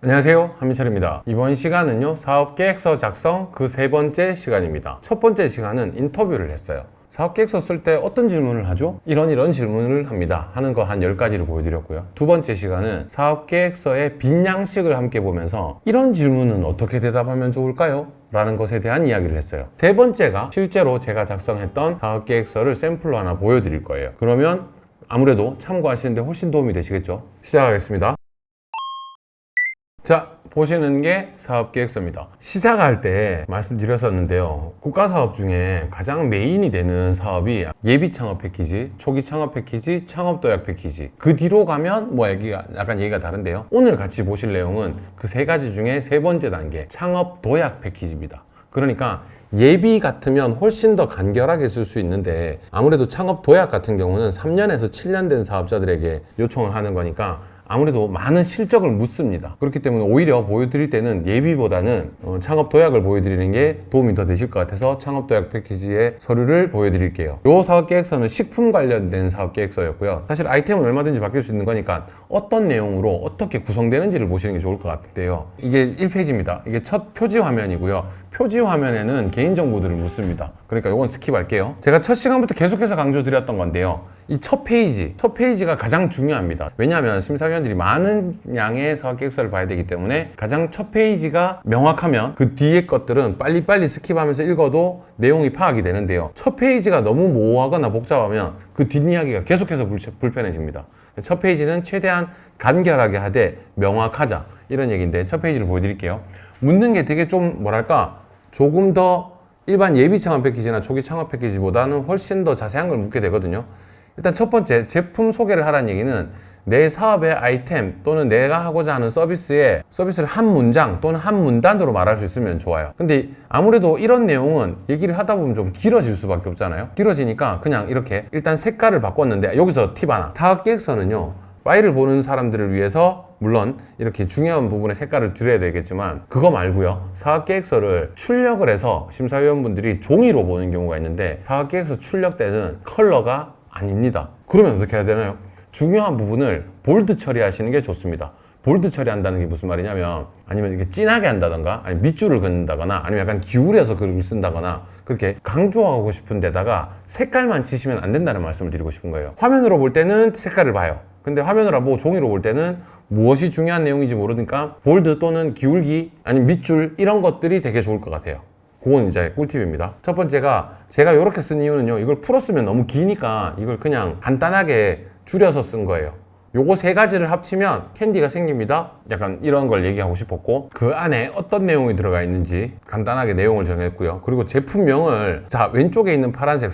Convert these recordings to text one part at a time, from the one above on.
안녕하세요, 한민철입니다. 이번 시간은요, 사업계획서 작성 그 세 번째 시간입니다. 첫 번째 시간은 인터뷰를 했어요. 사업계획서 쓸 때 어떤 질문을 하죠? 이런 질문을 합니다 하는 거 한 10가지를 보여드렸고요. 두 번째 시간은 사업계획서의 빈 양식을 함께 보면서 이런 질문은 어떻게 대답하면 좋을까요? 라는 것에 대한 이야기를 했어요. 세 번째가 실제로 제가 작성했던 사업계획서를 샘플로 하나 보여드릴 거예요. 그러면 아무래도 참고하시는데 훨씬 도움이 되시겠죠? 시작하겠습니다. 자, 보시는 게 사업계획서입니다. 시작할 때 말씀드렸었는데요. 국가사업 중에 가장 메인이 되는 사업이 예비창업 패키지, 초기창업 패키지, 창업도약 패키지. 그 뒤로 가면 약간 얘기가 다른데요. 오늘 같이 보실 내용은 그 세 가지 중에 세 번째 단계, 창업도약 패키지입니다. 그러니까 예비 같으면 훨씬 더 간결하게 쓸 수 있는데 아무래도 창업도약 같은 경우는 3년에서 7년 된 사업자들에게 요청을 하는 거니까 아무래도 많은 실적을 묻습니다. 그렇기 때문에 오히려 보여드릴 때는 예비보다는 창업 도약을 보여드리는 게 도움이 더 되실 것 같아서 창업 도약 패키지의 서류를 보여드릴게요. 이 사업계획서는 식품 관련된 사업계획서였고요. 사실 아이템은 얼마든지 바뀔 수 있는 거니까 어떤 내용으로 어떻게 구성되는지를 보시는 게 좋을 것 같은데요. 이게 1페이지입니다. 이게 첫 표지 화면이고요. 표지 화면에는 개인정보들을 묻습니다. 그러니까 이건 스킵할게요. 제가 첫 시간부터 계속해서 강조드렸던 건데요. 이 첫 페이지가 가장 중요합니다. 왜냐하면 심사위원들이 많은 양의 사업계획서를 봐야 되기 때문에 가장 첫 페이지가 명확하면 그 뒤에 것들은 빨리빨리 스킵하면서 읽어도 내용이 파악이 되는데요. 첫 페이지가 너무 모호하거나 복잡하면 그 뒷이야기가 계속해서 불편해집니다. 첫 페이지는 최대한 간결하게 하되 명확하자, 이런 얘기인데 첫 페이지를 보여드릴게요. 묻는 게 되게 좀 조금 더 일반 예비 창업 패키지나 초기 창업 패키지보다는 훨씬 더 자세한 걸 묻게 되거든요. 일단 첫 번째, 제품 소개를 하라는 얘기는 내 사업의 아이템 또는 내가 하고자 하는 서비스를 한 문장 또는 한 문단으로 말할 수 있으면 좋아요. 근데 아무래도 이런 내용은 얘기를 하다 보면 좀 길어질 수밖에 없잖아요. 길어지니까 그냥 이렇게 일단 색깔을 바꿨는데, 여기서 팁 하나. 사업계획서는요, 파일을 보는 사람들을 위해서 물론 이렇게 중요한 부분에 색깔을 드려야 되겠지만 그거 말고요, 사업계획서를 출력을 해서 심사위원분들이 종이로 보는 경우가 있는데 사업계획서 출력 때는 컬러가 아닙니다. 그러면 어떻게 해야 되나요? 중요한 부분을 볼드 처리하시는 게 좋습니다. 볼드 처리한다는 게 무슨 말이냐면, 아니면 이렇게 진하게 한다던가, 아니면 밑줄을 긋는다거나, 아니면 약간 기울여서 글을 쓴다거나, 그렇게 강조하고 싶은 데다가 색깔만 치시면 안 된다는 말씀을 드리고 싶은 거예요. 화면으로 볼 때는 색깔을 봐요. 근데 화면으로 보고 종이로 볼 때는 무엇이 중요한 내용인지 모르니까 볼드 또는 기울기, 아니면 밑줄, 이런 것들이 되게 좋을 것 같아요. 그건 이제 꿀팁입니다. 첫 번째가, 제가 이렇게 쓴 이유는요, 이걸 풀었으면 너무 기니까 이걸 그냥 간단하게 줄여서 쓴 거예요. 요거 세 가지를 합치면 캔디가 생깁니다. 약간 이런 걸 얘기하고 싶었고, 그 안에 어떤 내용이 들어가 있는지 간단하게 내용을 정했고요. 그리고 제품명을, 자, 왼쪽에 있는 파란색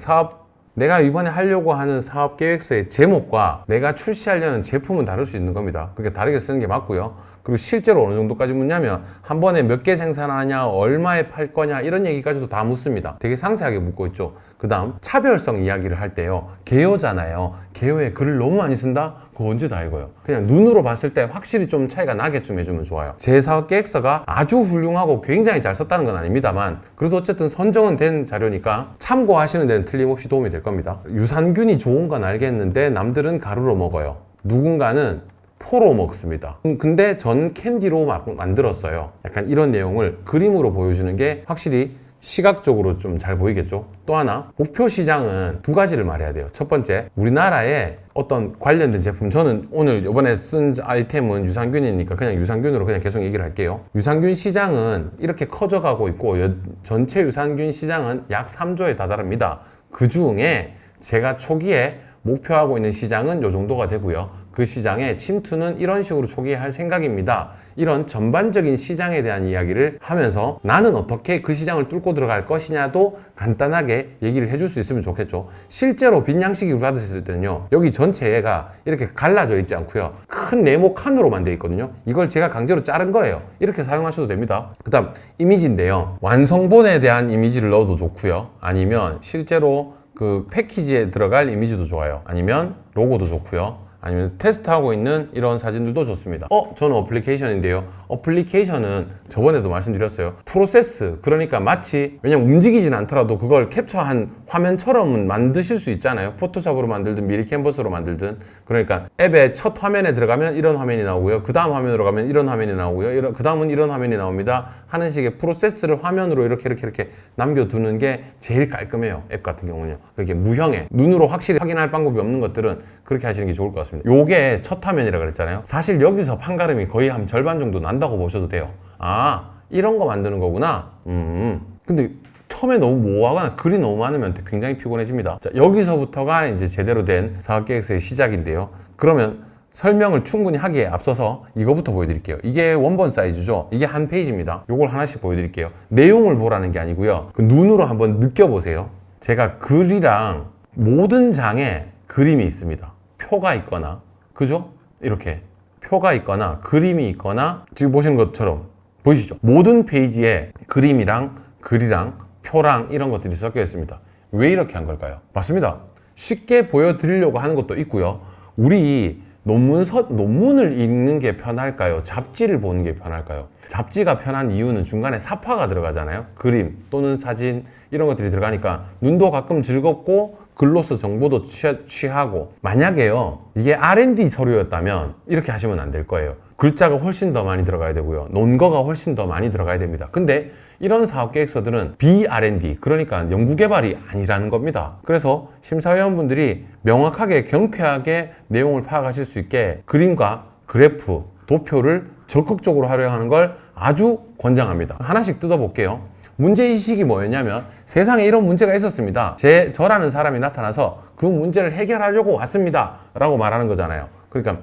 내가 이번에 하려고 하는 사업 계획서의 제목과 내가 출시하려는 제품은 다를 수 있는 겁니다. 그렇게 다르게 쓰는 게 맞고요. 그리고 실제로 어느 정도까지 묻냐면, 한 번에 몇 개 생산하냐, 얼마에 팔 거냐, 이런 얘기까지도 다 묻습니다. 되게 상세하게 묻고 있죠. 그 다음 차별성 이야기를 할 때요, 개요잖아요. 개요에 글을 너무 많이 쓴다? 그거 언제 다 읽어요? 그냥 눈으로 봤을 때 확실히 좀 차이가 나게끔 해주면 좋아요. 제 사업 계획서가 아주 훌륭하고 굉장히 잘 썼다는 건 아닙니다만, 그래도 어쨌든 선정은 된 자료니까 참고하시는 데는 틀림없이 도움이 될 겁니다. 유산균이 좋은 건 알겠는데 남들은 가루로 먹어요. 누군가는 포로 먹습니다. 근데 전 캔디로 만들었어요. 약간 이런 내용을 그림으로 보여주는 게 확실히 시각적으로 좀 잘 보이겠죠. 또 하나, 목표 시장은 두 가지를 말해야 돼요. 첫 번째, 우리나라에 어떤 관련된 제품, 저는 오늘 이번에 쓴 아이템은 유산균이니까 그냥 유산균으로 그냥 계속 얘기를 할게요. 유산균 시장은 이렇게 커져가고 있고, 전체 유산균 시장은 약 3조에 다다릅니다. 그 중에 제가 초기에 목표하고 있는 시장은 이 정도가 되고요. 그 시장의 침투는 이런 식으로 초기에 할 생각입니다. 이런 전반적인 시장에 대한 이야기를 하면서 나는 어떻게 그 시장을 뚫고 들어갈 것이냐도 간단하게 얘기를 해줄 수 있으면 좋겠죠. 실제로 빈 양식을 받으실 때는요, 여기 전체가 이렇게 갈라져 있지 않고요, 큰 네모 칸으로만 되어 있거든요. 이걸 제가 강제로 자른 거예요. 이렇게 사용하셔도 됩니다. 그 다음 이미지인데요, 완성본에 대한 이미지를 넣어도 좋고요, 아니면 실제로 그 패키지에 들어갈 이미지도 좋아요. 아니면 로고도 좋고요. 아니면 테스트하고 있는 이런 사진들도 좋습니다. 저는 어플리케이션인데요. 어플리케이션은 저번에도 말씀드렸어요. 프로세스, 그러니까 마치 왜냐면 움직이진 않더라도 그걸 캡처한 화면처럼 만드실 수 있잖아요. 포토샵으로 만들든 미리 캔버스로 만들든. 그러니까 앱의 첫 화면에 들어가면 이런 화면이 나오고요. 그 다음 화면으로 가면 이런 화면이 나오고요. 그 다음은 이런 화면이 나옵니다 하는 식의 프로세스를 화면으로 이렇게 남겨두는 게 제일 깔끔해요. 앱 같은 경우는요. 그게 무형의 눈으로 확실히 확인할 방법이 없는 것들은 그렇게 하시는 게 좋을 것 같습니다. 요게 첫 화면이라 그랬잖아요. 사실 여기서 판가름이 거의 한 절반 정도 난다고 보셔도 돼요. 아, 이런 거 만드는 거구나. 근데 처음에 너무 모호하거나 글이 너무 많으면 굉장히 피곤해집니다. 자, 여기서부터가 이제 제대로 된 사업계획서의 시작인데요. 그러면 설명을 충분히 하기에 앞서서 이거부터 보여드릴게요. 이게 원본 사이즈죠. 이게 한 페이지입니다. 요걸 하나씩 보여드릴게요. 내용을 보라는 게 아니고요. 그 눈으로 한번 느껴보세요. 제가 글이랑 모든 장에 그림이 있습니다. 표가 있거나, 그죠? 이렇게 표가 있거나 그림이 있거나 지금 보시는 것처럼 보이시죠? 모든 페이지에 그림이랑 글이랑 표랑 이런 것들이 섞여 있습니다. 왜 이렇게 한 걸까요? 맞습니다. 쉽게 보여드리려고 하는 것도 있고요. 우리 논문을 읽는 게 편할까요? 잡지를 보는 게 편할까요? 잡지가 편한 이유는 중간에 삽화가 들어가잖아요. 그림 또는 사진 이런 것들이 들어가니까 눈도 가끔 즐겁고 글로서 정보도 취하고. 만약에요 이게 R&D 서류였다면 이렇게 하시면 안 될 거예요. 글자가 훨씬 더 많이 들어가야 되고요. 논거가 훨씬 더 많이 들어가야 됩니다. 근데 이런 사업계획서들은 B-R&D, 그러니까 연구개발이 아니라는 겁니다. 그래서 심사위원분들이 명확하게 경쾌하게 내용을 파악하실 수 있게 그림과 그래프, 도표를 적극적으로 활용하는 걸 아주 권장합니다. 하나씩 뜯어볼게요. 문제의식이 뭐였냐면 세상에 이런 문제가 있었습니다. 저라는 사람이 나타나서 그 문제를 해결하려고 왔습니다 라고 말하는 거잖아요. 그러니까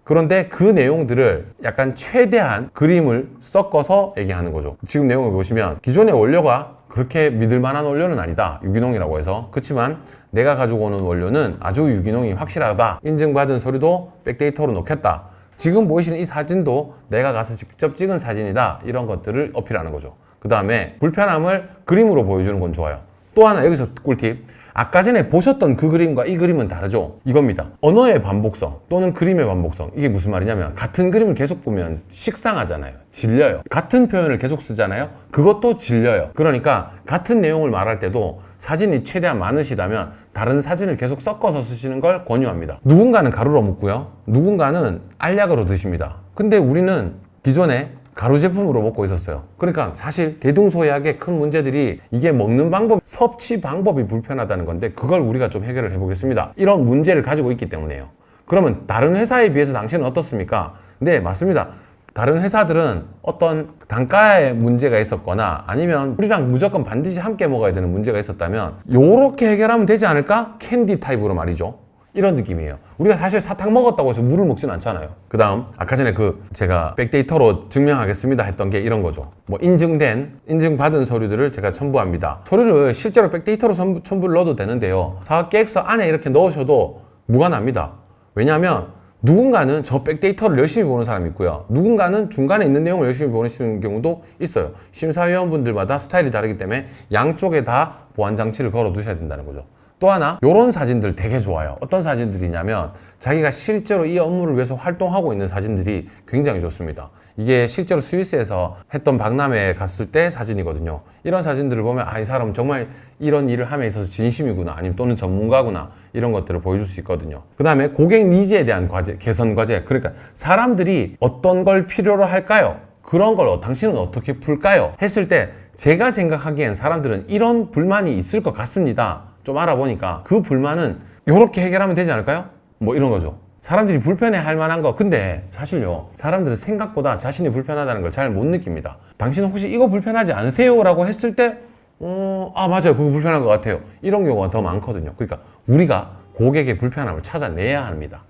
그런데 그 내용들을 약간 최대한 그림을 섞어서 얘기하는 거죠. 지금 내용을 보시면 기존의 원료가 그렇게 믿을 만한 원료는 아니다. 유기농이라고 해서. 그렇지만 내가 가지고 오는 원료는 아주 유기농이 확실하다. 인증받은 서류도 백데이터로 넣겠다. 지금 보이시는 이 사진도 내가 가서 직접 찍은 사진이다. 이런 것들을 어필하는 거죠. 그 다음에 불편함을 그림으로 보여주는 건 좋아요. 또 하나 여기서 꿀팁. 아까 전에 보셨던 그 그림과 이 그림은 다르죠? 이겁니다. 언어의 반복성 또는 그림의 반복성. 이게 무슨 말이냐면 같은 그림을 계속 보면 식상하잖아요. 질려요. 같은 표현을 계속 쓰잖아요. 그것도 질려요. 그러니까 같은 내용을 말할 때도 사진이 최대한 많으시다면 다른 사진을 계속 섞어서 쓰시는 걸 권유합니다. 누군가는 가루로 먹고요. 누군가는 알약으로 드십니다. 근데 우리는 기존에 가루 제품으로 먹고 있었어요. 그러니까 사실 대동소이하게 큰 문제들이 이게 먹는 방법, 섭취 방법이 불편하다는 건데 그걸 우리가 좀 해결을 해보겠습니다. 이런 문제를 가지고 있기 때문에요. 그러면 다른 회사에 비해서 당신은 어떻습니까? 네, 맞습니다. 다른 회사들은 어떤 단가에 문제가 있었거나 아니면 우리랑 무조건 반드시 함께 먹어야 되는 문제가 있었다면 요렇게 해결하면 되지 않을까? 캔디 타입으로 말이죠. 이런 느낌이에요. 우리가 사실 사탕 먹었다고 해서 물을 먹진 않잖아요. 그 다음 아까 전에 제가 백데이터로 증명하겠습니다 했던 게 이런 거죠. 인증받은 서류들을 제가 첨부합니다. 서류를 실제로 백데이터로 첨부를 넣어도 되는데요. 사업계획서 안에 이렇게 넣으셔도 무관합니다. 왜냐하면 누군가는 저 백데이터를 열심히 보는 사람이 있고요. 누군가는 중간에 있는 내용을 열심히 보시는 경우도 있어요. 심사위원분들마다 스타일이 다르기 때문에 양쪽에 다 보안 장치를 걸어 두셔야 된다는 거죠. 또 하나, 요런 사진들 되게 좋아요. 어떤 사진들이냐면 자기가 실제로 이 업무를 위해서 활동하고 있는 사진들이 굉장히 좋습니다. 이게 실제로 스위스에서 했던 박람회에 갔을 때 사진이거든요. 이런 사진들을 보면 이 사람은 정말 이런 일을 함에 있어서 진심이구나, 아니면 또는 전문가구나, 이런 것들을 보여줄 수 있거든요. 그 다음에 고객 니즈에 대한 과제, 개선 과제. 그러니까 사람들이 어떤 걸 필요로 할까요? 그런 걸 당신은 어떻게 풀까요? 했을 때 제가 생각하기엔 사람들은 이런 불만이 있을 것 같습니다. 좀 알아보니까 그 불만은 이렇게 해결하면 되지 않을까요? 이런 거죠. 사람들이 불편해 할 만한 거. 근데 사실요, 사람들은 생각보다 자신이 불편하다는 걸 잘 못 느낍니다. 당신은 혹시 이거 불편하지 않으세요? 라고 했을 때 맞아요, 그거 불편한 것 같아요. 이런 경우가 더 많거든요. 그러니까 우리가 고객의 불편함을 찾아내야 합니다.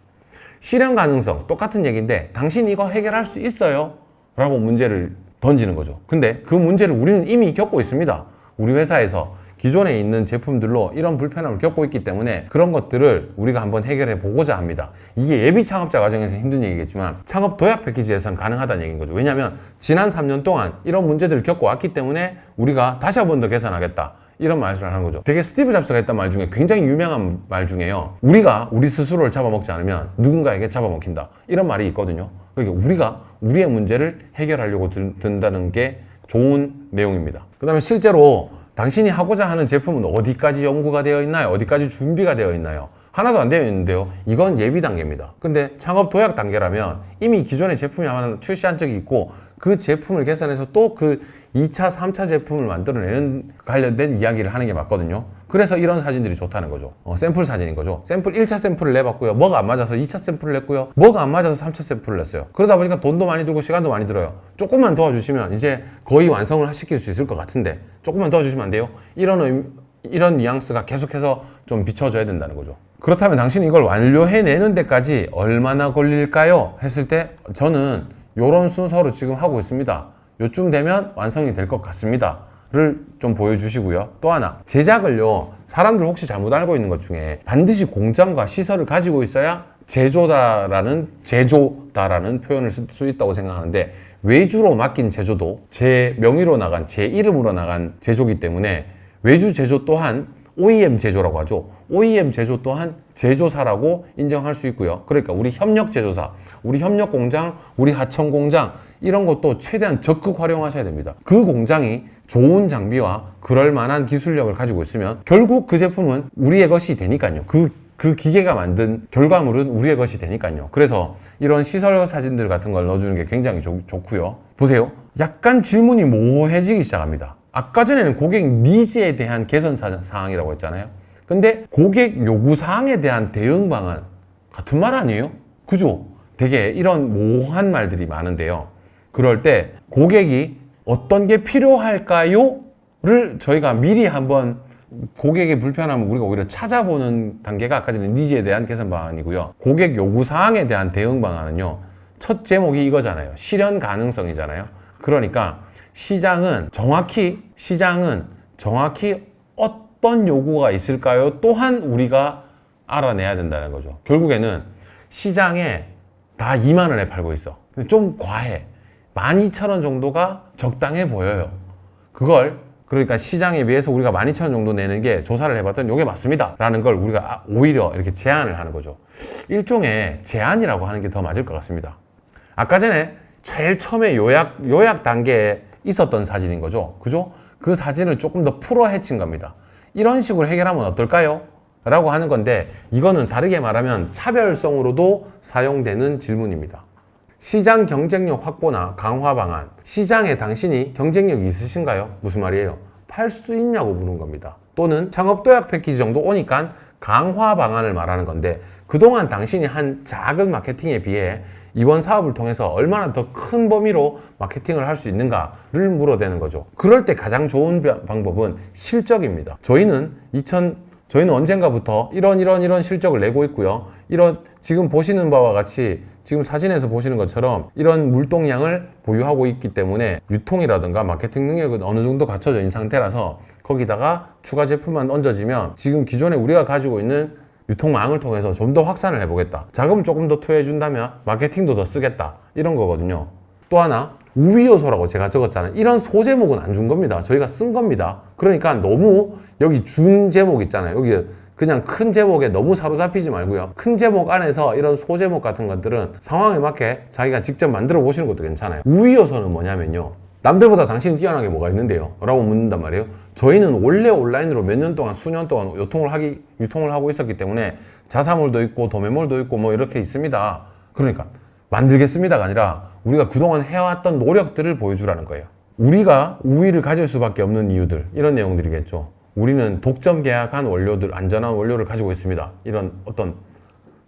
실현 가능성, 똑같은 얘기인데 당신 이거 해결할 수 있어요? 라고 문제를 던지는 거죠. 근데 그 문제를 우리는 이미 겪고 있습니다. 우리 회사에서 기존에 있는 제품들로 이런 불편함을 겪고 있기 때문에 그런 것들을 우리가 한번 해결해 보고자 합니다. 이게 예비 창업자 과정에서 힘든 얘기겠지만 창업 도약 패키지에서는 가능하다는 얘기인 거죠. 왜냐하면 지난 3년 동안 이런 문제들을 겪고 왔기 때문에 우리가 다시 한 번 더 개선하겠다, 이런 말씀을 하는 거죠. 되게 스티브 잡스가 했던 말 중에 굉장히 유명한 말 중에요. 우리가 우리 스스로를 잡아먹지 않으면 누군가에게 잡아먹힌다. 이런 말이 있거든요. 그러니까 우리가 우리의 문제를 해결하려고 든다는 게 좋은 내용입니다. 그 다음에 실제로 당신이 하고자 하는 제품은 어디까지 연구가 되어 있나요? 어디까지 준비가 되어 있나요? 하나도 안 되어 있는데요. 이건 예비 단계입니다. 근데 창업 도약 단계라면 이미 기존의 제품이 하나 출시한 적이 있고 그 제품을 개선해서 또 그 2차, 3차 제품을 만들어내는 관련된 이야기를 하는 게 맞거든요. 그래서 이런 사진들이 좋다는 거죠. 샘플 사진인 거죠. 샘플 1차 샘플을 내봤고요. 뭐가 안 맞아서 2차 샘플을 냈고요. 뭐가 안 맞아서 3차 샘플을 냈어요. 그러다 보니까 돈도 많이 들고 시간도 많이 들어요. 조금만 도와주시면 이제 거의 완성을 시킬 수 있을 것 같은데 조금만 도와주시면 안 돼요? 이런 뉘앙스가 계속해서 좀 비춰져야 된다는 거죠. 그렇다면 당신이 이걸 완료해내는 데까지 얼마나 걸릴까요? 했을 때 저는 이런 순서로 지금 하고 있습니다. 요쯤 되면 완성이 될 것 같습니다. 를 좀 보여주시고요. 또 하나, 제작을요, 사람들 혹시 잘못 알고 있는 것 중에 반드시 공장과 시설을 가지고 있어야 제조다라는 표현을 쓸 수 있다고 생각하는데, 외주로 맡긴 제조도 제 명의로 나간, 제 이름으로 나간 제조기 때문에 외주 제조 또한 OEM 제조라고 하죠. OEM 제조 또한 제조사라고 인정할 수 있고요. 그러니까 우리 협력 제조사, 우리 협력 공장, 우리 하청 공장 이런 것도 최대한 적극 활용하셔야 됩니다. 그 공장이 좋은 장비와 그럴 만한 기술력을 가지고 있으면 결국 그 제품은 우리의 것이 되니까요. 그 기계가 만든 결과물은 우리의 것이 되니까요. 그래서 이런 시설 사진들 같은 걸 넣어주는 게 굉장히 좋고요. 보세요. 약간 질문이 모호해지기 시작합니다. 아까 전에는 고객 니즈에 대한 개선 사항이라고 했잖아요. 근데 고객 요구 사항에 대한 대응 방안 같은 말 아니에요? 그죠? 되게 이런 모호한 말들이 많은데요. 그럴 때 고객이 어떤 게 필요할까요? 를 저희가 미리 한번 고객의 불편함을 우리가 오히려 찾아보는 단계가 아까 전에 니즈에 대한 개선 방안이고요. 고객 요구 사항에 대한 대응 방안은요. 첫 제목이 이거잖아요. 실현 가능성이잖아요. 그러니까 시장은 정확히 어떤 요구가 있을까요? 또한 우리가 알아내야 된다는 거죠. 결국에는 시장에 다 2만 원에 팔고 있어. 근데 좀 과해. 12,000원 정도가 적당해 보여요. 그러니까 시장에 비해서 우리가 12,000원 정도 내는 게 조사를 해봤더니 이게 맞습니다. 라는 걸 우리가 오히려 이렇게 제안을 하는 거죠. 일종의 제안이라고 하는 게 더 맞을 것 같습니다. 아까 전에 제일 처음에 요약 단계에 있었던 사진인 거죠. 그죠? 그 사진을 조금 더 풀어 헤친 겁니다. 이런 식으로 해결하면 어떨까요? 라고 하는 건데, 이거는 다르게 말하면 차별성으로도 사용되는 질문입니다. 시장 경쟁력 확보나 강화 방안. 시장에 당신이 경쟁력이 있으신가요? 무슨 말이에요? 팔 수 있냐고 묻는 겁니다. 또는 창업도약 패키지 정도 오니까 강화 방안을 말하는 건데, 그동안 당신이 한 작은 마케팅에 비해 이번 사업을 통해서 얼마나 더 큰 범위로 마케팅을 할 수 있는가를 물어대는 거죠. 그럴 때 가장 좋은 방법은 실적입니다. 저희는 언젠가부터 이런 실적을 내고 있고요. 지금 보시는 바와 같이 지금 사진에서 보시는 것처럼 이런 물동량을 보유하고 있기 때문에 유통이라든가 마케팅 능력은 어느 정도 갖춰져 있는 상태라서 거기다가 추가 제품만 얹어지면 지금 기존에 우리가 가지고 있는 유통망을 통해서 좀 더 확산을 해보겠다. 자금을 조금 더 투여해준다면 마케팅도 더 쓰겠다. 이런 거거든요. 또 하나, 우위 요소라고 제가 적었잖아요. 이런 소제목은 안 준 겁니다. 저희가 쓴 겁니다. 그러니까 너무 여기 준 제목 있잖아요. 여기 그냥 큰 제목에 너무 사로잡히지 말고요. 큰 제목 안에서 이런 소제목 같은 것들은 상황에 맞게 자기가 직접 만들어 보시는 것도 괜찮아요. 우위 요소는 뭐냐면요. 남들보다 당신이 뛰어난 게 뭐가 있는데요? 라고 묻는단 말이에요. 저희는 원래 온라인으로 몇 년 동안, 수년 동안 유통을 하고 있었기 때문에 자사몰도 있고 도매몰도 있고 뭐 이렇게 있습니다. 그러니까 만들겠습니다가 아니라 우리가 그동안 해왔던 노력들을 보여주라는 거예요. 우리가 우위를 가질 수밖에 없는 이유들, 이런 내용들이겠죠. 우리는 독점 계약한 원료들, 안전한 원료를 가지고 있습니다. 이런 어떤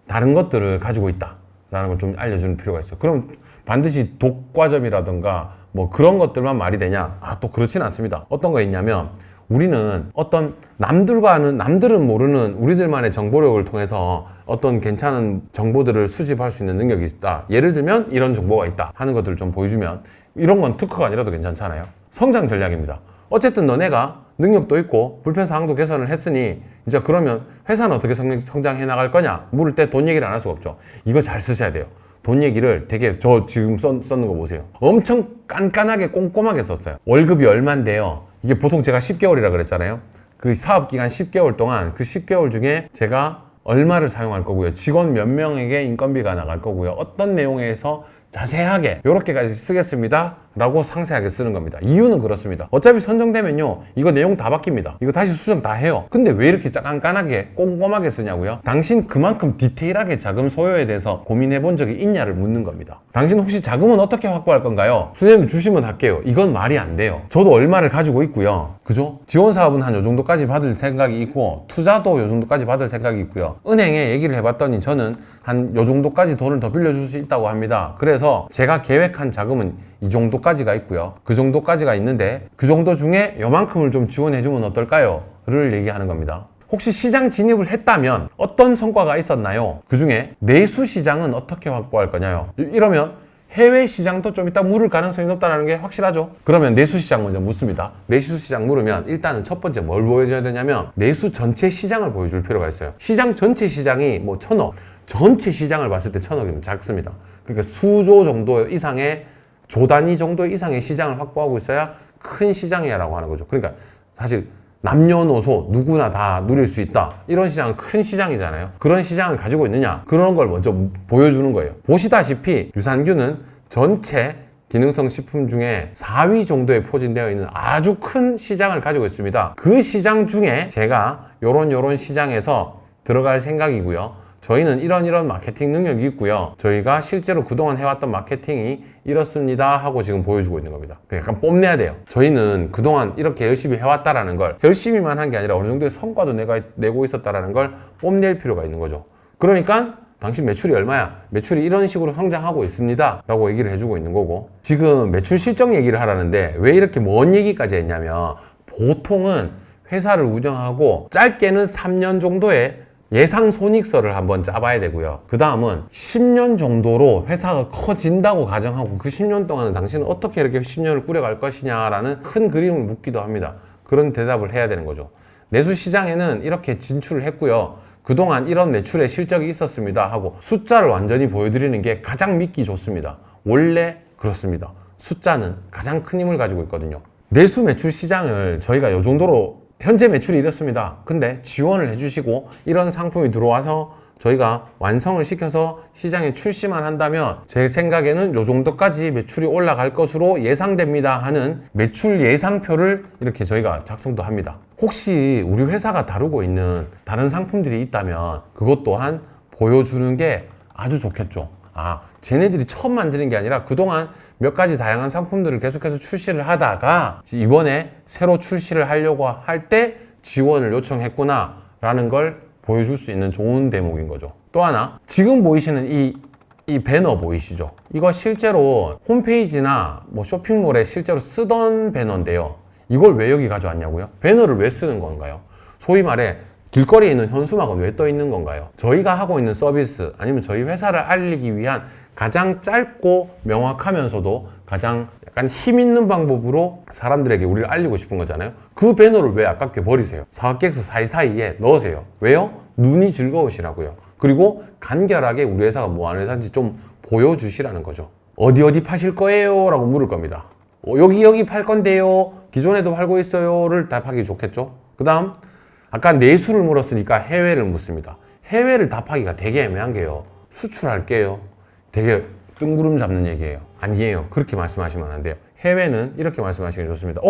다른 것들을 가지고 있다 라는 걸 좀 알려주는 필요가 있어요. 그럼 반드시 독과점이라든가 뭐 그런 것들만 말이 되냐? 또 그렇진 않습니다. 어떤 거 있냐면 우리는 어떤 남들은 모르는 우리들만의 정보력을 통해서 어떤 괜찮은 정보들을 수집할 수 있는 능력이 있다. 예를 들면 이런 정보가 있다 하는 것들을 좀 보여주면, 이런 건 특허가 아니라도 괜찮잖아요. 성장 전략입니다. 어쨌든 너네가 능력도 있고 불편사항도 개선을 했으니 이제 그러면 회사는 어떻게 성장해 나갈 거냐 물을 때 돈 얘기를 안 할 수가 없죠. 이거 잘 쓰셔야 돼요. 돈 얘기를 되게, 저 지금 썼는 거 보세요. 엄청 깐깐하게 꼼꼼하게 썼어요. 월급이 얼만데요. 이게 보통 제가 10개월이라 그랬잖아요. 그 사업 기간 10개월 동안 그 10개월 중에 제가 얼마를 사용할 거고요. 직원 몇 명에게 인건비가 나갈 거고요. 어떤 내용에서 자세하게 이렇게까지 쓰겠습니다 라고 상세하게 쓰는 겁니다. 이유는 그렇습니다. 어차피 선정되면요 이거 내용 다 바뀝니다. 이거 다시 수정 다 해요. 근데 왜 이렇게 깐깐하게 꼼꼼하게 쓰냐고요? 당신 그만큼 디테일하게 자금 소요에 대해서 고민해 본 적이 있냐를 묻는 겁니다. 당신 혹시 자금은 어떻게 확보할 건가요? 선생님 주시면 할게요. 이건 말이 안 돼요. 저도 얼마를 가지고 있고요. 그죠? 지원 사업은 한 요 정도까지 받을 생각이 있고 투자도 요 정도까지 받을 생각이 있고요. 은행에 얘기를 해봤더니 저는 한 요 정도까지 돈을 더 빌려줄 수 있다고 합니다. 그래서 제가 계획한 자금은 이 정도까지가 있고요. 그 정도까지가 있는데 그 정도 중에 요만큼을 좀 지원해주면 어떨까요? 를 얘기하는 겁니다. 혹시 시장 진입을 했다면 어떤 성과가 있었나요? 그 중에 내수 시장은 어떻게 확보할 거냐요? 이러면 해외 시장도 좀 이따 물을 가능성이 높다는 게 확실하죠? 그러면 내수 시장 먼저 묻습니다. 내수 시장 물으면 일단은 첫 번째 뭘 보여줘야 되냐면 내수 전체 시장을 보여줄 필요가 있어요. 시장 전체 시장이 뭐 1,000억, 전체 시장을 봤을 때 1,000억이면 작습니다. 그러니까 수조 정도 이상의 조 단위 정도 이상의 시장을 확보하고 있어야 큰 시장이라고 하는 거죠. 그러니까 사실 남녀노소 누구나 다 누릴 수 있다. 이런 시장은 큰 시장이잖아요. 그런 시장을 가지고 있느냐? 그런 걸 먼저 보여주는 거예요. 보시다시피 유산균은 전체 기능성 식품 중에 4위 정도에 포진되어 있는 아주 큰 시장을 가지고 있습니다. 그 시장 중에 제가 요런 시장에서 들어갈 생각이고요. 저희는 이런 마케팅 능력이 있고요. 저희가 실제로 그동안 해왔던 마케팅이 이렇습니다 하고 지금 보여주고 있는 겁니다. 약간 뽐내야 돼요. 저희는 그동안 이렇게 열심히 해왔다라는 걸 열심히만 한 게 아니라 어느 정도의 성과도 내고 있었다라는 걸 뽐낼 필요가 있는 거죠. 그러니까 당신 매출이 얼마야? 매출이 이런 식으로 성장하고 있습니다 라고 얘기를 해주고 있는 거고, 지금 매출 실적 얘기를 하라는데 왜 이렇게 먼 얘기까지 했냐면 보통은 회사를 운영하고 짧게는 3년 정도의 예상 손익서를 한번 짜봐야 되고요. 그 다음은 10년 정도로 회사가 커진다고 가정하고 그 10년 동안은 당신은 어떻게 이렇게 10년을 꾸려갈 것이냐라는 큰 그림을 묻기도 합니다. 그런 대답을 해야 되는 거죠. 내수 시장에는 이렇게 진출을 했고요. 그동안 이런 매출의 실적이 있었습니다 하고 숫자를 완전히 보여드리는 게 가장 믿기 좋습니다. 원래 그렇습니다. 숫자는 가장 큰 힘을 가지고 있거든요. 내수 매출 시장을 저희가 이 정도로 현재 매출이 이렇습니다. 근데 지원을 해주시고 이런 상품이 들어와서 저희가 완성을 시켜서 시장에 출시만 한다면 제 생각에는 이 정도까지 매출이 올라갈 것으로 예상됩니다 하는 매출 예상표를 이렇게 저희가 작성도 합니다. 혹시 우리 회사가 다루고 있는 다른 상품들이 있다면 그것 또한 보여주는 게 아주 좋겠죠. 쟤네들이 처음 만드는 게 아니라 그동안 몇 가지 다양한 상품들을 계속해서 출시를 하다가 이번에 새로 출시를 하려고 할 때 지원을 요청했구나 라는 걸 보여줄 수 있는 좋은 대목인 거죠. 또 하나, 지금 보이시는 이 배너 보이시죠? 이거 실제로 홈페이지나 뭐 쇼핑몰에 실제로 쓰던 배너인데요. 이걸 왜 여기 가져왔냐고요? 배너를 왜 쓰는 건가요? 소위 말해 길거리에 있는 현수막은 왜 떠 있는 건가요? 저희가 하고 있는 서비스 아니면 저희 회사를 알리기 위한 가장 짧고 명확하면서도 가장 약간 힘 있는 방법으로 사람들에게 우리를 알리고 싶은 거잖아요. 그 배너를 왜 아깝게 버리세요? 사각객수 사이사이에 넣으세요. 왜요? 눈이 즐거우시라고요. 그리고 간결하게 우리 회사가 뭐 하는 회사인지 좀 보여주시라는 거죠. 어디 파실 거예요? 라고 물을 겁니다. 여기 팔 건데요. 기존에도 팔고 있어요.를 답하기 좋겠죠. 그 다음 아까 내수를 물었으니까 해외를 묻습니다. 해외를 답하기가 되게 애매한 게요. 수출할게요. 되게 뜬구름 잡는 얘기예요. 아니에요. 그렇게 말씀하시면 안 돼요. 해외는 이렇게 말씀하시는 게 좋습니다.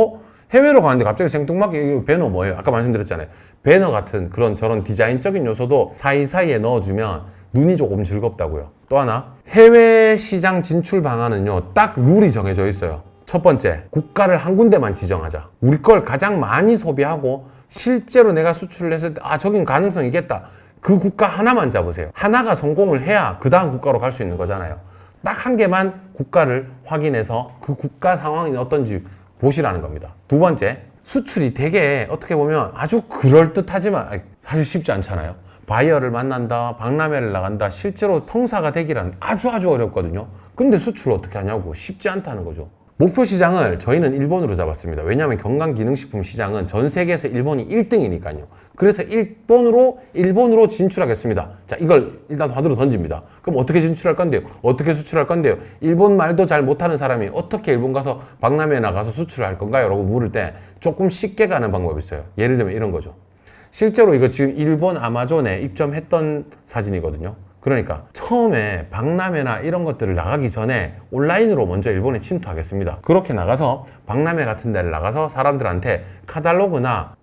해외로 가는데 갑자기 생뚱맞게 배너 뭐예요? 아까 말씀드렸잖아요. 배너 같은 그런 저런 디자인적인 요소도 사이사이에 넣어주면 눈이 조금 즐겁다고요. 또 하나, 해외 시장 진출 방안은요, 딱 룰이 정해져 있어요. 첫 번째, 국가를 한 군데만 지정하자. 우리 걸 가장 많이 소비하고 실제로 내가 수출을 했을 때 저긴 가능성이 있겠다. 그 국가 하나만 잡으세요. 하나가 성공을 해야 그 다음 국가로 갈 수 있는 거잖아요. 딱 한 개만 국가를 확인해서 그 국가 상황이 어떤지 보시라는 겁니다. 두 번째, 수출이 되게 어떻게 보면 아주 그럴듯하지만 사실 쉽지 않잖아요. 바이어를 만난다, 박람회를 나간다, 실제로 성사가 되기란 아주 어렵거든요. 근데 수출을 어떻게 하냐고. 쉽지 않다는 거죠. 목표 시장을 저희는 일본으로 잡았습니다. 왜냐하면 건강기능식품 시장은 전 세계에서 일본이 1등이니까요. 그래서 일본으로 진출하겠습니다. 자, 이걸 일단 화두로 던집니다. 그럼 어떻게 진출할 건데요? 어떻게 수출할 건데요? 일본 말도 잘 못하는 사람이 어떻게 일본 가서 박람회에 나가서 수출할 건가요? 라고 물을 때 조금 쉽게 가는 방법이 있어요. 예를 들면 이런 거죠. 실제로 이거 지금 일본 아마존에 입점했던 사진이거든요. 그러니까 처음에 박람회나 이런 것들을 나가기 전에 온라인으로 먼저 일본에 침투하겠습니다. 그렇게 나가서 박람회 같은 데를 나가서 사람들한테 카탈로그나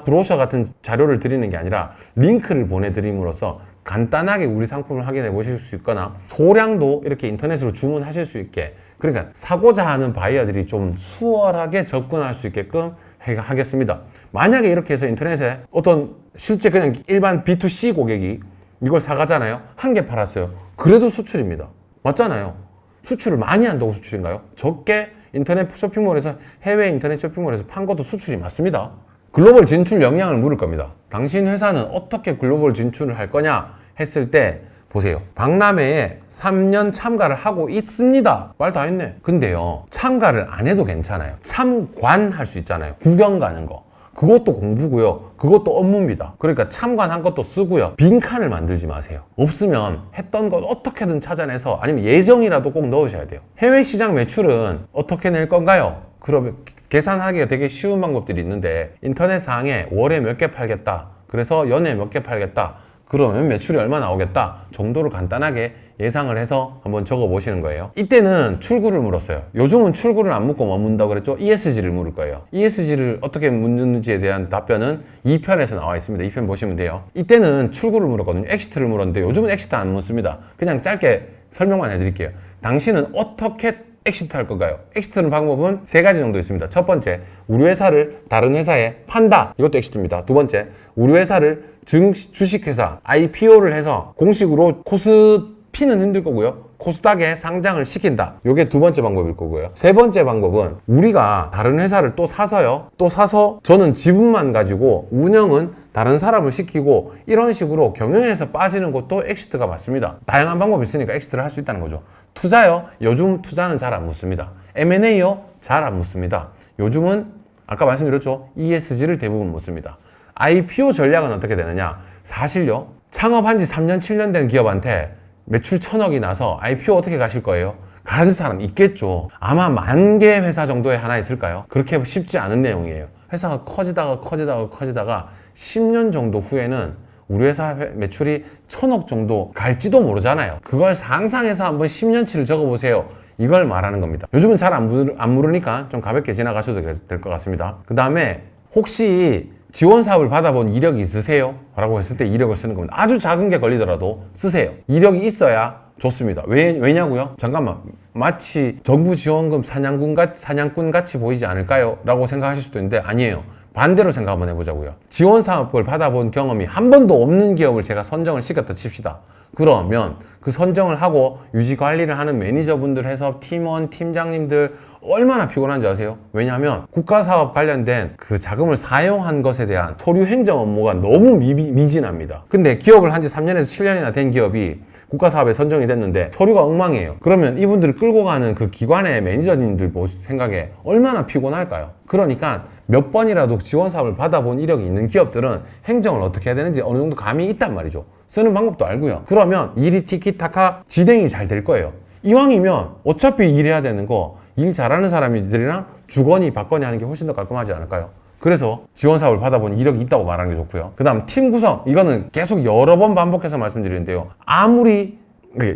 브로셔 같은 자료를 드리는 게 아니라 링크를 보내드림으로써 간단하게 우리 상품을 확인해 보실 수 있거나 소량도 이렇게 인터넷으로 주문하실 수 있게, 그러니까 사고자 하는 바이어들이 좀 수월하게 접근할 수 있게끔 하겠습니다. 만약에 이렇게 해서 인터넷에 어떤 실제 그냥 일반 B2C 고객이 이걸 사가잖아요. 한 개 팔았어요. 그래도 수출입니다. 맞잖아요. 수출을 많이 한다고 수출인가요? 적게 인터넷 쇼핑몰에서, 해외 인터넷 쇼핑몰에서 판 것도 수출이 맞습니다. 글로벌 진출 역량을 물을 겁니다. 당신 회사는 어떻게 글로벌 진출을 할 거냐 했을 때 보세요. 박람회에 3년 참가를 하고 있습니다. 말 다 했네. 근데요, 참가를 안 해도 괜찮아요. 참관할 수 있잖아요. 구경 가는 거. 그것도 공부고요. 그것도 업무입니다. 그러니까 참관한 것도 쓰고요. 빈칸을 만들지 마세요. 없으면 했던 것 어떻게든 찾아내서, 아니면 예정이라도 꼭 넣으셔야 돼요. 해외 시장 매출은 어떻게 낼 건가요? 그러면 계산하기가 되게 쉬운 방법들이 있는데, 인터넷상에 월에 몇 개 팔겠다, 그래서 연에 몇 개 팔겠다, 그러면 매출이 얼마 나오겠다 정도를 간단하게 예상을 해서 한번 적어 보시는 거예요. 이때는 출구를 물었어요. 요즘은 출구를 안 묻고 뭐 묻는다고 그랬죠? ESG를 물을 거예요. ESG를 어떻게 묻는지에 대한 답변은 2편에서 나와 있습니다. 2편 보시면 돼요. 이때는 출구를 물었거든요. 엑시트를 물었는데 요즘은 엑시트 안 묻습니다. 그냥 짧게 설명만 해드릴게요. 당신은 어떻게 엑시트 할 건가요? 엑시트는 방법은 3가지 정도 있습니다. 첫 번째, 우리 회사를 다른 회사에 판다. 이것도 엑시트입니다. 두 번째, 우리 회사를 주식회사 IPO를 해서 공식으로 코스피는 힘들 거고요. 코스닥에 상장을 시킨다. 이게 두 번째 방법일 거고요. 세 번째 방법은 우리가 다른 회사를 또 사서요. 또 사서 저는 지분만 가지고 운영은 다른 사람을 시키고 이런 식으로 경영에서 빠지는 것도 엑시트가 맞습니다. 다양한 방법이 있으니까 엑시트를 할 수 있다는 거죠. 투자요. 요즘 투자는 잘 안 묻습니다. M&A요. 잘 안 묻습니다. 요즘은 아까 말씀드렸죠. ESG를 대부분 묻습니다. IPO 전략은 어떻게 되느냐? 사실요. 창업한 지 3년, 7년 된 기업한테 매출 1000억이 나서 IPO 어떻게 가실 거예요? 가는 사람 있겠죠. 아마 10,000개 회사 정도에 하나 있을까요? 그렇게 쉽지 않은 내용이에요. 회사가 커지다가 10년 정도 후에는 우리 회사 매출이 1000억 정도 갈지도 모르잖아요. 그걸 상상해서 한번 10년치를 적어보세요. 이걸 말하는 겁니다. 요즘은 잘 안 물으니까 좀 가볍게 지나가셔도 될 것 같습니다. 그 다음에 혹시 지원 사업을 받아본 이력이 있으세요? 라고 했을 때 이력을 쓰는 겁니다. 아주 작은 게 걸리더라도 쓰세요. 이력이 있어야 좋습니다. 왜냐고요? 잠깐만, 마치 정부 지원금 사냥꾼 같이 보이지 않을까요? 라고 생각하실 수도 있는데 아니에요. 반대로 생각 한번 해보자고요. 지원 사업을 받아본 경험이 한 번도 없는 기업을 제가 선정을 시켰다 칩시다. 그러면 그 선정을 하고 유지 관리를 하는 매니저분들 해서 팀원, 팀장님들 얼마나 피곤한지 아세요? 왜냐하면 국가사업 관련된 그 자금을 사용한 것에 대한 서류 행정 업무가 너무 미진합니다. 근데 기업을 한 지 3년에서 7년이나 된 기업이 국가사업에 선정이 됐는데 서류가 엉망이에요. 그러면 이분들을 끌고 가는 그 기관의 매니저님들 생각에 얼마나 피곤할까요? 그러니까 몇 번이라도 지원 사업을 받아본 이력이 있는 기업들은 행정을 어떻게 해야 되는지 어느 정도 감이 있단 말이죠. 쓰는 방법도 알고요. 그러면 일이 티키타카 진행이 잘 될 거예요. 이왕이면 어차피 일해야 되는 거 일 잘하는 사람들이랑 주거니 받거니 하는 게 훨씬 더 깔끔하지 않을까요? 그래서 지원 사업을 받아본 이력이 있다고 말하는 게 좋고요. 그 다음 팀 구성, 이거는 계속 여러 번 반복해서 말씀드리는데요. 아무리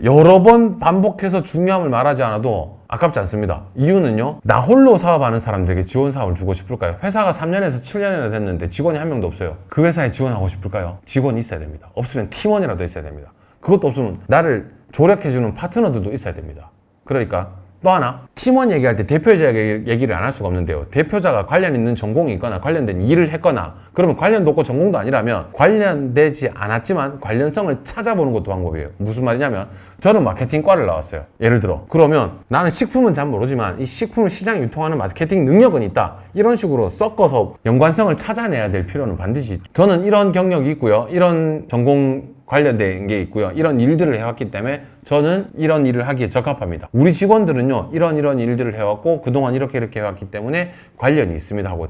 여러 번 반복해서 중요함을 말하지 않아도 아깝지 않습니다. 이유는요, 나 홀로 사업하는 사람들에게 지원 사업을 주고 싶을까요? 회사가 3년에서 7년이나 됐는데 직원이 한 명도 없어요. 그 회사에 지원하고 싶을까요? 직원이 있어야 됩니다. 없으면 팀원이라도 있어야 됩니다. 그것도 없으면 나를 조력해주는 파트너들도 있어야 됩니다. 그러니까 또 하나, 팀원 얘기할 때 대표자 얘기를 안 할 수가 없는데요. 대표자가 관련 있는 전공이 있거나 관련된 일을 했거나, 그러면 관련도 없고 전공도 아니라면 관련되지 않았지만 관련성을 찾아보는 것도 방법이에요. 무슨 말이냐면, 저는 마케팅과를 나왔어요. 예를 들어. 그러면 나는 식품은 잘 모르지만 이 식품을 시장에 유통하는 마케팅 능력은 있다. 이런 식으로 섞어서 연관성을 찾아내야 될 필요는 반드시 있죠. 저는 이런 경력이 있고요. 이런 전공 관련된 게 있고요. 이런 일들을 해왔기 때문에 저는 이런 일을 하기에 적합합니다. 우리 직원들은요, 이런 일들을 해왔고 그동안 이렇게 해왔기 때문에 관련이 있습니다 하고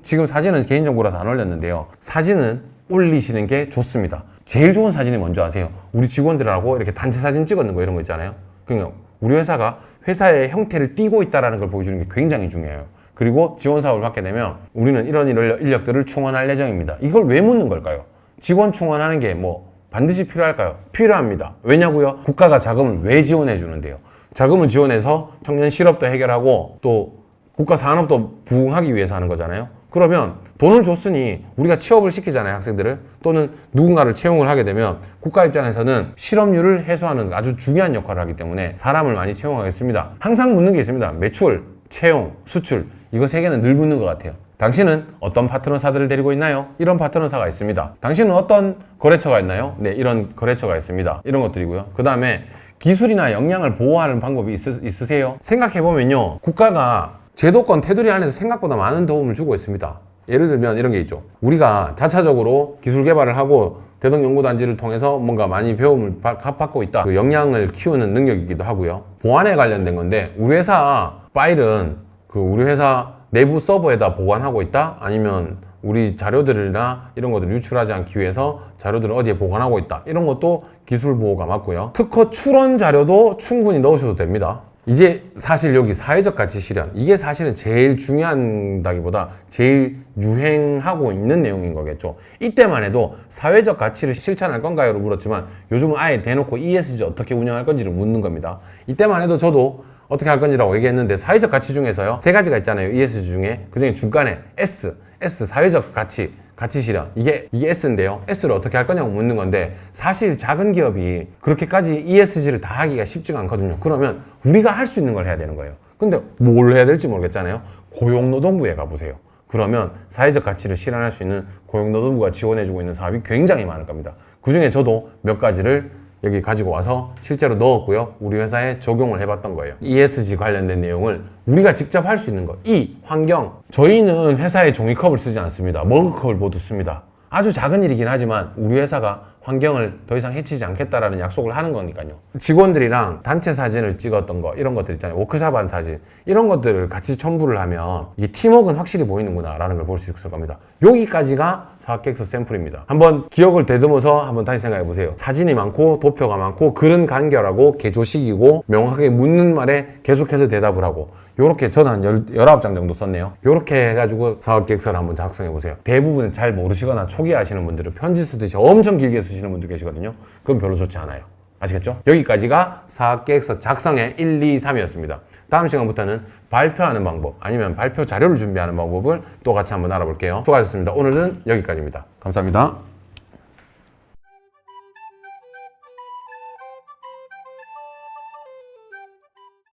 지금 사진은 개인정보라서 안 올렸는데요. 사진은 올리시는 게 좋습니다. 제일 좋은 사진이 뭔지 아세요? 우리 직원들하고 이렇게 단체 사진 찍었는 거 이런 거 있잖아요. 그러니까 우리 회사가 회사의 형태를 띠고 있다는 걸 보여주는 게 굉장히 중요해요. 그리고 지원 사업을 받게 되면 우리는 이런 인력들을 충원할 예정입니다. 이걸 왜 묻는 걸까요? 직원 충원하는 게 뭐 반드시 필요할까요? 필요합니다. 왜냐고요? 국가가 자금을 왜 지원해 주는데요? 자금을 지원해서 청년 실업도 해결하고 또 국가 산업도 부흥하기 위해서 하는 거잖아요. 그러면 돈을 줬으니 우리가 취업을 시키잖아요, 학생들을. 또는 누군가를 채용을 하게 되면 국가 입장에서는 실업률을 해소하는 아주 중요한 역할을 하기 때문에 사람을 많이 채용하겠습니다. 항상 묻는 게 있습니다. 매출, 채용, 수출. 이거 세 개는 늘 묻는 것 같아요. 당신은 어떤 파트너사들을 데리고 있나요? 이런 파트너사가 있습니다. 당신은 어떤 거래처가 있나요? 네, 이런 거래처가 있습니다. 이런 것들이고요. 그 다음에 기술이나 역량을 보호하는 방법이 있으세요? 생각해보면요. 국가가 제도권 테두리 안에서 생각보다 많은 도움을 주고 있습니다. 예를 들면 이런 게 있죠. 우리가 자차적으로 기술 개발을 하고 대동연구단지를 통해서 뭔가 많이 배움을 받고 있다. 그 역량을 키우는 능력이기도 하고요. 보안에 관련된 건데 우리 회사 파일은 우리 회사 내부 서버에다 보관하고 있다? 아니면 우리 자료들이나 이런 것들을 유출하지 않기 위해서 자료들을 어디에 보관하고 있다? 이런 것도 기술 보호가 맞고요. 특허 출원 자료도 충분히 넣으셔도 됩니다. 이제 사실 여기 사회적 가치 실현, 이게 사실은 제일 중요하다기보다 제일 유행하고 있는 내용인 거겠죠. 이때만 해도 사회적 가치를 실천할 건가요로 물었지만 요즘은 아예 대놓고 ESG 어떻게 운영할 건지를 묻는 겁니다. 이때만 해도 저도 어떻게 할 건지라고 얘기했는데 사회적 가치 중에서요, 세 가지가 있잖아요. ESG 중에. 그중에 중간에 S 사회적 가치 실현. 이게 S인데요. S를 어떻게 할 거냐고 묻는 건데 사실 작은 기업이 그렇게까지 ESG를 다 하기가 쉽지가 않거든요. 그러면 우리가 할 수 있는 걸 해야 되는 거예요. 근데 뭘 해야 될지 모르겠잖아요. 고용노동부에 가보세요. 그러면 사회적 가치를 실현할 수 있는 고용노동부가 지원해주고 있는 사업이 굉장히 많을 겁니다. 그중에 저도 몇 가지를 여기 가지고 와서 실제로 넣었고요. 우리 회사에 적용을 해봤던 거예요. ESG 관련된 내용을 우리가 직접 할 수 있는 거. 환경. 저희는 회사에 종이컵을 쓰지 않습니다. 머그컵을 모두 씁니다. 아주 작은 일이긴 하지만 우리 회사가 환경을 더 이상 해치지 않겠다라는 약속을 하는 거니까요. 직원들이랑 단체 사진을 찍었던 거, 이런 것들 있잖아요. 워크샵 한 사진, 이런 것들을 같이 첨부를 하면 이게 팀워크는 확실히 보이는구나 라는 걸 볼 수 있을 겁니다. 여기까지가 사업계획서 샘플입니다. 한번 기억을 되듬어서 한번 다시 생각해 보세요. 사진이 많고 도표가 많고 글은 간결하고 개조식이고 명확하게 묻는 말에 계속해서 대답을 하고, 요렇게 저는 한 19장 정도 썼네요. 요렇게 해가지고 사업계획서를 한번 작성해 보세요. 대부분 잘 모르시거나 초기에 하시는 분들은 편지 쓰듯이 엄청 길게 쓰시는 분들 계시거든요. 그건 별로 좋지 않아요. 아시겠죠? 여기까지가 사업계획서 작성의 1, 2, 3이었습니다. 다음 시간부터는 발표하는 방법, 아니면 발표 자료를 준비하는 방법을 또 같이 한번 알아볼게요. 수고하셨습니다. 오늘은 여기까지입니다. 감사합니다.